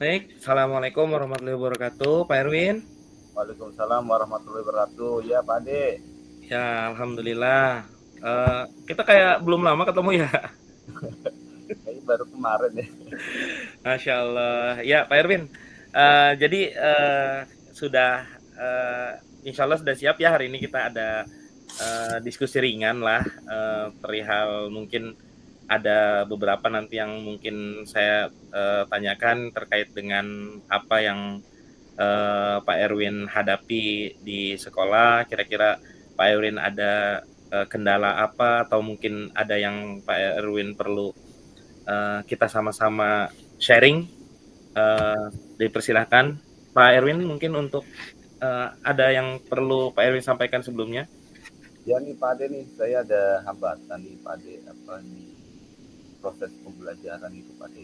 Baik, Assalamualaikum warahmatullahi wabarakatuh, Pak Erwin. Waalaikumsalam warahmatullahi wabarakatuh. Ya, Pak Ade. Ya, alhamdulillah. Kita kayak belum lama ketemu ya. Kayaknya baru kemarin ya. Masya Allah. Ya, Pak Erwin. Jadi sudah, Insya Allah sudah siap ya hari ini kita ada diskusi ringan lah perihal mungkin ada beberapa nanti yang mungkin saya tanyakan terkait dengan apa yang Pak Erwin hadapi di sekolah. Kira-kira Pak Erwin ada kendala apa atau mungkin ada yang Pak Erwin perlu kita sama-sama sharing. Dipersilahkan Pak Erwin mungkin untuk ada yang perlu Pak Erwin sampaikan sebelumnya. Ya nih Pak Ade nih, saya ada hambatan nih Pak Ade apa di proses pembelajaran itu Pak Ade.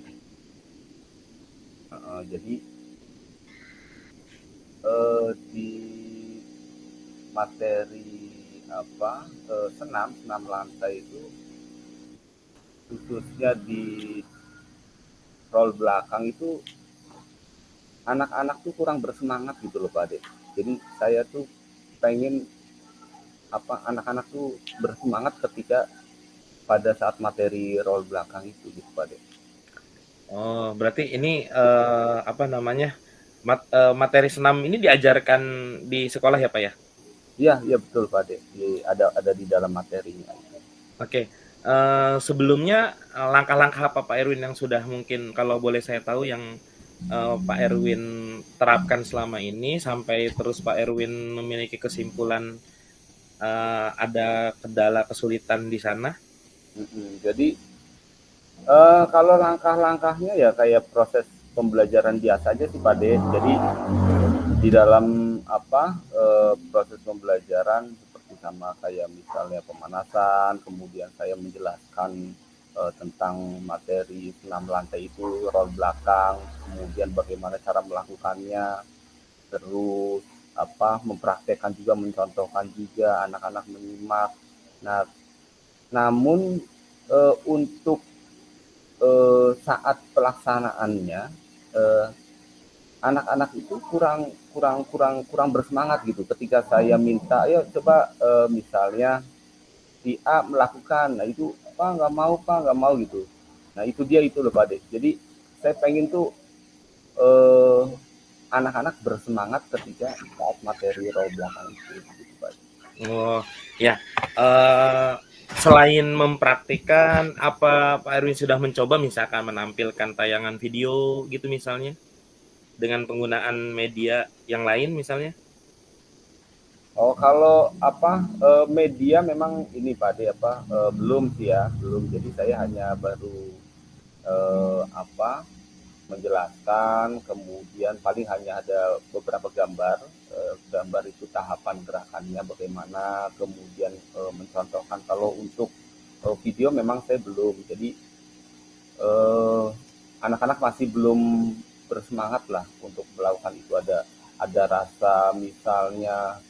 Jadi di materi senam senam lantai itu khususnya di roll belakang itu anak-anak tuh kurang bersemangat gitu loh Pak Ade. Jadi saya tuh pengen anak-anak tuh bersemangat ketika pada saat materi roll belakang itu gitu Pak De. Oh, berarti ini apa namanya materi senam ini diajarkan di sekolah ya Pak ya? Iya, iya betul Pak De. Ada di dalam materinya. Oke, sebelumnya langkah-langkah apa Pak Erwin yang sudah mungkin kalau boleh saya tahu yang Pak Erwin terapkan selama ini sampai terus Pak Erwin memiliki kesimpulan ada kendala kesulitan di sana? Jadi kalau langkah-langkahnya ya kayak proses pembelajaran biasa aja sih Pak De. Jadi di dalam proses pembelajaran seperti sama kayak misalnya pemanasan, kemudian saya menjelaskan tentang materi senam lantai itu, roll belakang, kemudian bagaimana cara melakukannya, terus mempraktekkan juga, mencontohkan juga, anak-anak menyimak. Nah, namun untuk saat pelaksanaannya eh, anak-anak itu kurang kurang kurang kurang bersemangat gitu ketika saya minta ayo coba misalnya si A melakukan, nah itu pak nggak mau gitu. Nah itu dia itu loh Pak De. Jadi saya pengen tuh eh, anak-anak bersemangat ketika saat materi roll belakang itu gitu Pak De. Oh, ya. eh Selain mempraktikkan, apa Pak Erwin sudah mencoba misalkan menampilkan tayangan video gitu misalnya dengan penggunaan media yang lain misalnya? Oh kalau media memang ini Pak De belum sih ya belum, jadi saya hanya baru eh, apa menjelaskan, kemudian paling hanya ada beberapa gambar, gambar itu tahapan gerakannya bagaimana, kemudian mencontohkan. Kalau untuk video memang saya belum, jadi eh, anak-anak masih belum bersemangat lah untuk melakukan itu. Ada rasa misalnya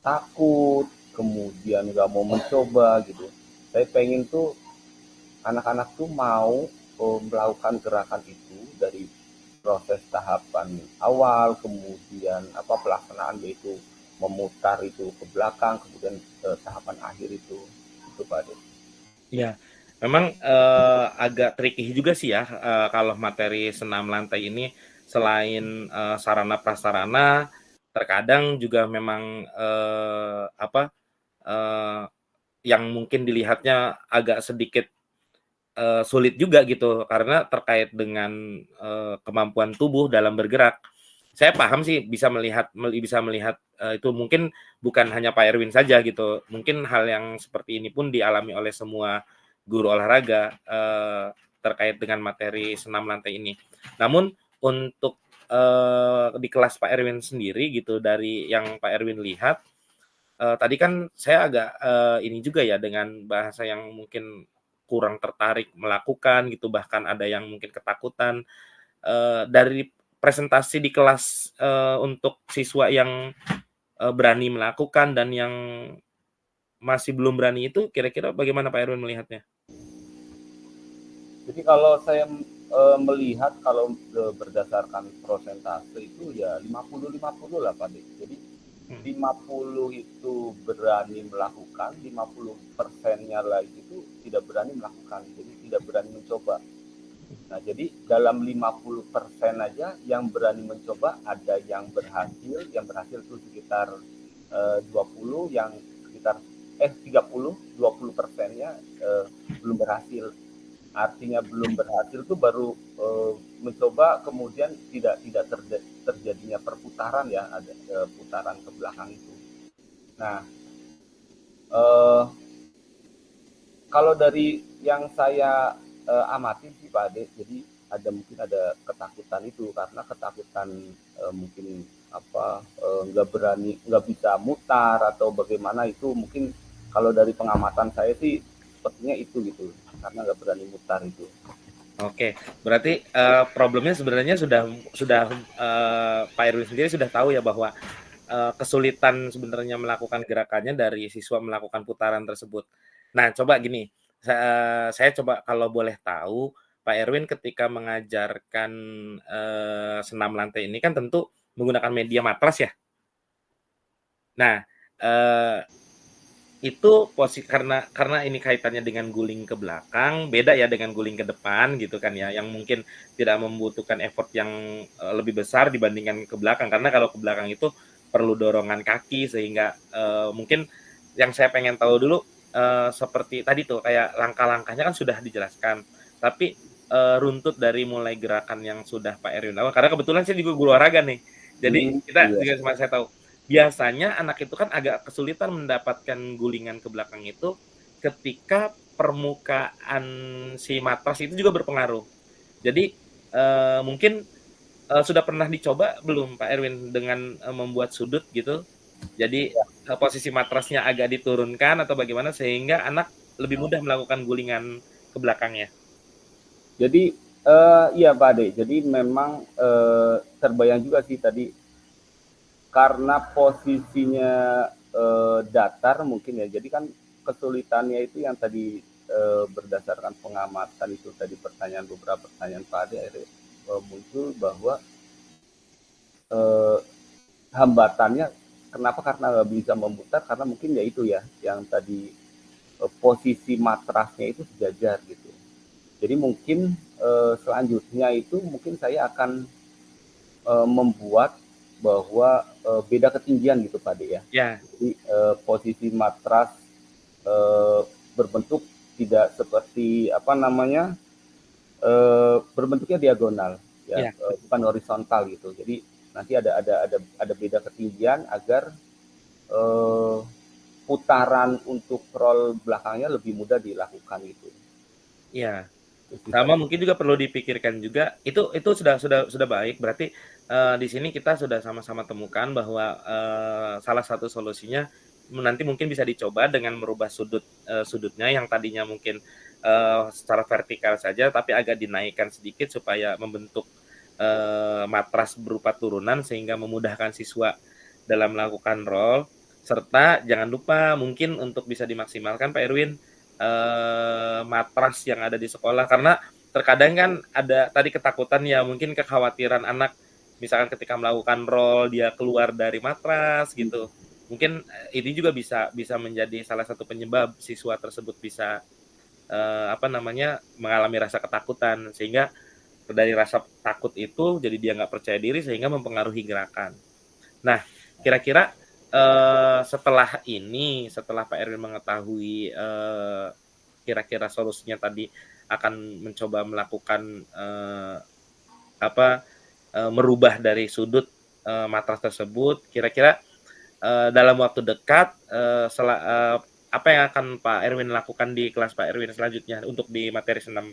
takut, kemudian nggak mau mencoba gitu. Saya pengen tuh anak-anak tuh mau melakukan gerakan itu dari proses tahapan awal, kemudian pelaksanaan yaitu memutar itu ke belakang, kemudian tahapan akhir itu Pak Ade. Ya, memang agak tricky juga sih ya kalau materi senam lantai ini selain sarana prasarana, terkadang juga memang eh, yang mungkin dilihatnya agak sedikit sulit juga gitu karena terkait dengan kemampuan tubuh dalam bergerak. Saya paham sih bisa melihat itu mungkin bukan hanya Pak Erwin saja gitu. Mungkin hal yang seperti ini pun dialami oleh semua guru olahraga terkait dengan materi senam lantai ini. Namun untuk di kelas Pak Erwin sendiri gitu dari yang Pak Erwin lihat tadi kan saya agak ini juga ya dengan bahasa yang mungkin kurang tertarik melakukan gitu bahkan ada yang mungkin ketakutan dari presentasi di kelas untuk siswa yang berani melakukan dan yang masih belum berani itu kira-kira bagaimana Pak Erwin melihatnya? Jadi kalau saya melihat kalau berdasarkan persentase itu ya 50-50 lah Pak. Jadi 50 itu berani melakukan, 50%-nya lagi itu tidak berani melakukan, jadi tidak berani mencoba. Nah, jadi dalam 50% aja yang berani mencoba ada yang berhasil itu sekitar 20, yang sekitar 20%-nya belum berhasil. Artinya belum berhasil itu baru mencoba, kemudian tidak terjadinya perputaran ya, ada putaran ke belakang itu. Nah, kalau dari yang saya amati sih Pak Ade, jadi mungkin ada ketakutan itu, karena ketakutan mungkin nggak bisa mutar atau bagaimana, itu mungkin kalau dari pengamatan saya sih sepertinya itu gitu, karena nggak berani mutar itu. Oke, berarti problemnya sebenarnya sudah Pak Erwin sendiri sudah tahu ya bahwa kesulitan sebenarnya melakukan gerakannya dari siswa melakukan putaran tersebut. Nah, coba gini, saya coba kalau boleh tahu, Pak Erwin ketika mengajarkan senam lantai ini kan tentu menggunakan media matras ya. Nah, itu karena ini kaitannya dengan guling ke belakang, beda ya dengan guling ke depan gitu kan ya, yang mungkin tidak membutuhkan effort yang lebih besar dibandingkan ke belakang, karena kalau ke belakang itu perlu dorongan kaki, sehingga mungkin yang saya pengen tahu dulu seperti tadi tuh kayak langkah-langkahnya kan sudah dijelaskan, tapi runtut dari mulai gerakan yang sudah Pak Erwin lakukan, karena kebetulan saya juga guru olahraga nih, jadi kita Iya. juga sama saya tahu biasanya anak itu kan agak kesulitan mendapatkan gulingan ke belakang itu ketika permukaan si matras itu juga berpengaruh. Jadi mungkin sudah pernah dicoba belum Pak Erwin dengan membuat sudut gitu? Jadi posisi matrasnya agak diturunkan atau bagaimana sehingga anak lebih mudah melakukan gulingan ke belakangnya. Jadi iya Pak Ade, jadi memang terbayang juga sih tadi, karena posisinya datar mungkin ya, jadi kan kesulitannya itu yang tadi berdasarkan pengamatan itu tadi, beberapa pertanyaan Pak Ade akhirnya muncul bahwa hambatannya kenapa, karena nggak bisa memutar, karena mungkin ya itu ya yang tadi posisi matrasnya itu sejajar gitu. Jadi mungkin selanjutnya itu mungkin saya akan membuat bahwa beda ketinggian gitu Pak De ya. Ya. Jadi posisi matras berbentuk tidak seperti berbentuknya diagonal ya, Ya. bukan horizontal gitu. Jadi nanti ada beda ketinggian agar putaran untuk roll belakangnya lebih mudah dilakukan gitu. Iya. Sama mungkin juga perlu dipikirkan juga, itu sudah baik, berarti di sini kita sudah sama-sama temukan bahwa salah satu solusinya nanti mungkin bisa dicoba dengan merubah sudutnya yang tadinya mungkin secara vertikal saja, tapi agak dinaikkan sedikit supaya membentuk matras berupa turunan sehingga memudahkan siswa dalam melakukan roll, serta jangan lupa mungkin untuk bisa dimaksimalkan Pak Erwin, matras yang ada di sekolah, karena terkadang kan ada tadi ketakutan ya, mungkin kekhawatiran anak misalkan ketika melakukan roll dia keluar dari matras gitu, mungkin ini juga bisa menjadi salah satu penyebab siswa tersebut bisa mengalami rasa ketakutan, sehingga dari rasa takut itu jadi dia nggak percaya diri sehingga mempengaruhi gerakan. Nah, kira-kira setelah Pak Erwin mengetahui kira-kira solusinya tadi akan mencoba melakukan merubah dari sudut matras tersebut, kira-kira dalam waktu dekat apa yang akan Pak Erwin lakukan di kelas Pak Erwin selanjutnya untuk di materi senam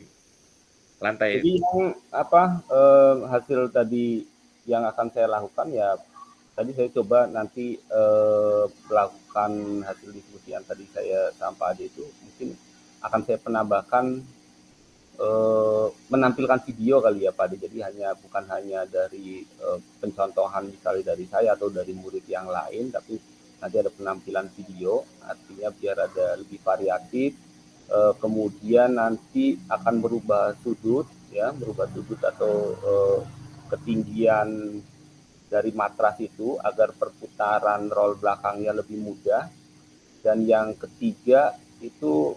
lantai? Jadi yang hasil tadi yang akan saya lakukan ya, tadi saya coba nanti melakukan hasil diskusi yang tadi saya sampaikan itu, mungkin akan saya penambahkan menampilkan video kali ya Pak Ade. Jadi bukan hanya dari pencontohan misalnya dari saya atau dari murid yang lain, tapi nanti ada penampilan video, artinya biar ada lebih variatif. Kemudian nanti akan berubah sudut ya, merubah sudut atau ketinggian dari matras itu agar perputaran roll belakangnya lebih mudah. Dan yang ketiga itu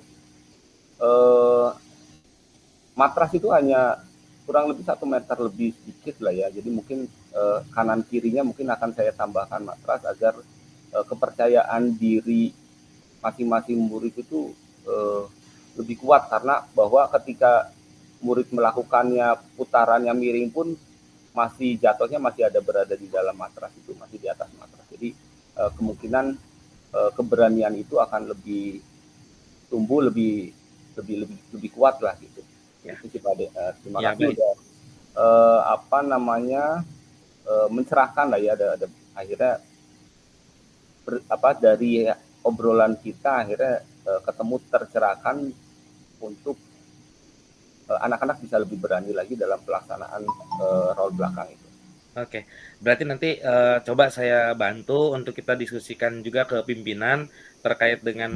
matras itu hanya kurang lebih 1 meter lebih sedikit lah ya. Jadi mungkin kanan kirinya mungkin akan saya tambahkan matras agar kepercayaan diri masing-masing murid itu lebih kuat, karena bahwa ketika murid melakukannya putarannya miring pun masih jatuhnya masih ada berada di dalam matras itu, masih di atas matras. Jadi kemungkinan keberanian itu akan lebih tumbuh, lebih kuat lah gitu. Ya. Itu sih Pak Ade. Terima Ya, kasih baik. udah mencerahkan lah ya, ada akhirnya dari obrolan kita akhirnya ketemu tercerahkan untuk anak-anak bisa lebih berani lagi dalam pelaksanaan roll belakang itu. Oke, berarti nanti coba saya bantu untuk kita diskusikan juga ke pimpinan terkait dengan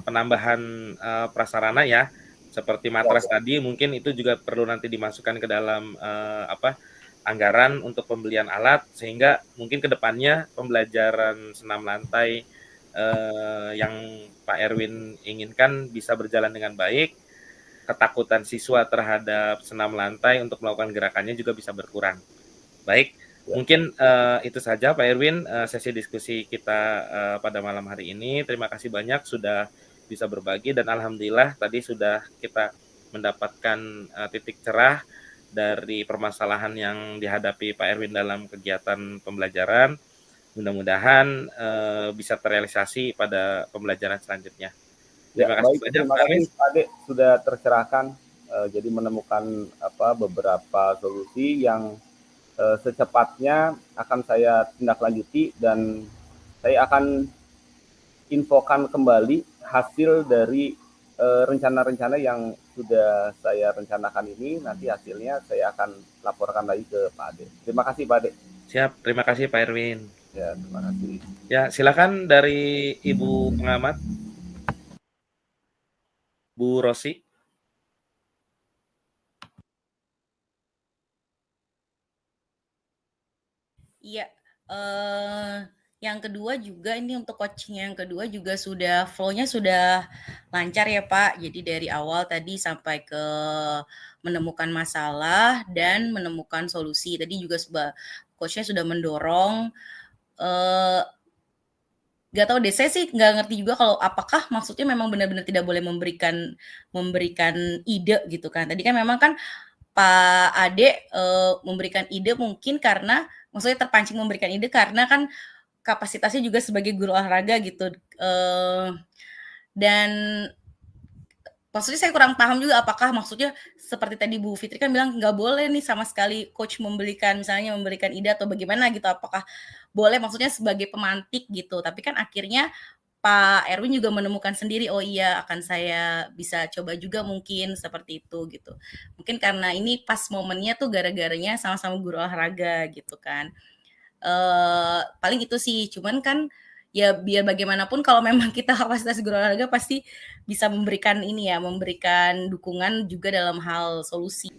penambahan prasarana ya, seperti matras tadi, mungkin itu juga perlu nanti dimasukkan ke dalam anggaran untuk pembelian alat, sehingga mungkin ke depannya pembelajaran senam lantai yang Pak Erwin inginkan bisa berjalan dengan baik, ketakutan siswa terhadap senam lantai untuk melakukan gerakannya juga bisa berkurang. Baik, mungkin itu saja Pak Erwin sesi diskusi kita pada malam hari ini. Terima kasih banyak sudah bisa berbagi dan alhamdulillah tadi sudah kita mendapatkan titik cerah dari permasalahan yang dihadapi Pak Erwin dalam kegiatan pembelajaran. Mudah-mudahan bisa terrealisasi pada pembelajaran selanjutnya. Terima kasih banyak Terima Pak Erwin. kasih Pak Ade sudah tercerahkan, jadi menemukan beberapa solusi yang secepatnya akan saya tindak lanjuti, dan saya akan infokan kembali hasil dari rencana-rencana yang sudah saya rencanakan ini. Nanti hasilnya saya akan laporkan lagi ke Pak Ade. Terima kasih Pak Ade. Siap, terima kasih Pak Erwin. Ya, terima kasih. Ya, silakan dari Ibu pengamat, Bu Rosi. Iya, yang kedua juga ini untuk coaching yang kedua juga sudah flow-nya sudah lancar ya Pak. Jadi dari awal tadi sampai ke menemukan masalah dan menemukan solusi. Tadi juga coach-nya sudah mendorong. Gak tahu deh, saya sih nggak ngerti juga kalau apakah maksudnya memang benar-benar tidak boleh memberikan ide gitu kan. Tadi kan memang kan Pak Ade memberikan ide mungkin karena maksudnya terpancing memberikan ide karena kan kapasitasnya juga sebagai guru olahraga gitu. Dan maksudnya saya kurang paham juga apakah maksudnya seperti tadi Bu Fitri kan bilang nggak boleh nih sama sekali coach memberikan ide atau bagaimana gitu, apakah boleh maksudnya sebagai pemantik gitu. Tapi kan akhirnya Pak Erwin juga menemukan sendiri, oh iya akan saya bisa coba juga mungkin seperti itu gitu. Mungkin karena ini pas momennya tuh gara-garanya sama-sama guru olahraga gitu kan. Paling itu sih, cuman kan ya biar bagaimanapun kalau memang kita kapasitas guru olahraga pasti bisa memberikan dukungan juga dalam hal solusi.